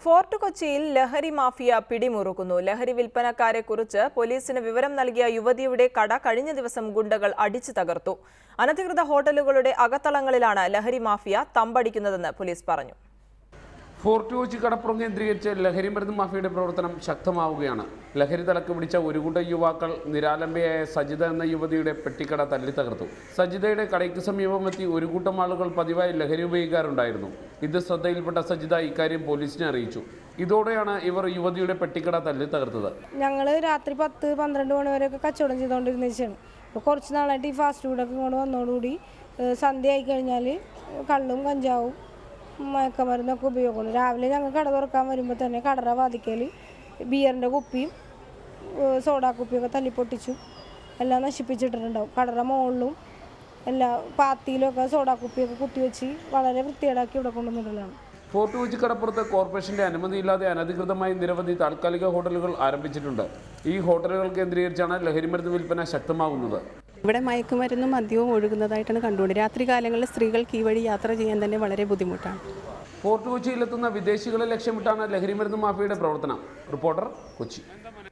Fort കൊച്ചിയിൽ ലഹരി mafia പിടിമുറുക്കുന്നു. ലഹരി വിൽപ്പനക്കാരെക്കുറിച്ച് പോലീസിന് വിവരം നൽകിയ യുവതിയുടെ കട കഴിഞ്ഞ ദിവസം ഗുണ്ടകൾ അടിച്ചു തകർത്തു. അനധികൃത ഹോട്ടലുകളുടെ അകത്തളങ്ങളിലാണ് ലഹരി മാഫിയ തമ്പടിക്കുന്നതെന്ന് പോലീസ് പറഞ്ഞു. ഫോർട്ട് കൊച്ചി കടപ്പുറം കേന്ദ്രീകരിച്ച് ലഹരി മരുന്ന് മാഫിയയുടെ പ്രവർത്തനം ശക്തമാവുകയാണ്. ലഹരി തലക്ക് പിടിച്ച ഒരു കൂട്ടം യുവാക്കൾ നിരാലംബയായ സജിത എന്ന യുവതിയുടെ പെട്ടിക്കട തല്ലി തകർത്തു. സജിതയുടെ കടയ്ക്ക് സമീപമെത്തി ഒരു കൂട്ടം ആളുകൾ പതിവായി ലഹരി ഉപയോഗിക്കാറുണ്ടായിരുന്നു. ഇത് ശ്രദ്ധയിൽപ്പെട്ട സജിത ഇക്കാര്യം പോലീസിനെ അറിയിച്ചു. ഇതോടെയാണ് ഇവർ യുവതിയുടെ പെട്ടിക്കട തല്ലി തകർത്തത്. ഞങ്ങൾ രാത്രി 10-12 മണി വരെയൊക്കെ കച്ചവടം ചെയ്തുകൊണ്ടിരുന്നതാണ്. ഇപ്പോൾ കുറച്ച് നാളായിട്ട് ഈ ഫാസ്റ്റ് ഫുഡൊക്കെ ഇങ്ങോട്ട് വന്നതോടുകൂടി സന്ധ്യ ആയി കഴിഞ്ഞാൽ കള്ളും കഞ്ചാവും മയക്കമരുന്നൊക്കെ ഉപയോഗമാണ്. രാവിലെ ഞങ്ങൾ കട തുറക്കാൻ വരുമ്പോൾ തന്നെ കടറ വാതിക്കൽ ബിയറിൻ്റെ കുപ്പിയും സോഡാ കുപ്പിയൊക്കെ തല്ലിപ്പൊട്ടിച്ചു എല്ലാം നശിപ്പിച്ചിട്ടിട്ടുണ്ടാവും. കടറ മുകളിലും എല്ലാ പാത്തിയിലൊക്കെ സോഡാ കുപ്പിയൊക്കെ കുത്തിവെച്ച് വളരെ വൃത്തികേടാക്കി ഇവിടെ കൊണ്ടുവന്നിട്ടുള്ളതാണ്. ഫോർട്ട് കൊച്ചി കടപ്പുറത്ത് കോർപ്പറേഷന്റെ അനുമതിയില്ലാതെ അനധികൃതമായി നിരവധി താൽക്കാലിക ഹോട്ടലുകൾ ആരംഭിച്ചിട്ടുണ്ട്. ഈ ഹോട്ടലുകൾ കേന്ദ്രീകരിച്ചാണ് ലഹരിമരുന്ന് വിൽപ്പന ശക്തമാകുന്നത്. ഇവിടെ മയക്കുമരുന്നും മദ്യവും ഒഴുകുന്നതായിട്ടാണ് കണ്ടുകൊണ്ട് രാത്രികാലങ്ങളിൽ സ്ത്രീകൾക്ക് ഈ വഴി യാത്ര ചെയ്യാൻ തന്നെ വളരെ ബുദ്ധിമുട്ടാണ്. ഫോർട്ട് കൊച്ചിയിലെത്തുന്ന വിദേശികളെ ലക്ഷ്യമിട്ടാണ് ലഹരിമരുന്ന് മാഫിയയുടെ പ്രവർത്തനം. റിപ്പോർട്ടർ, കൊച്ചി.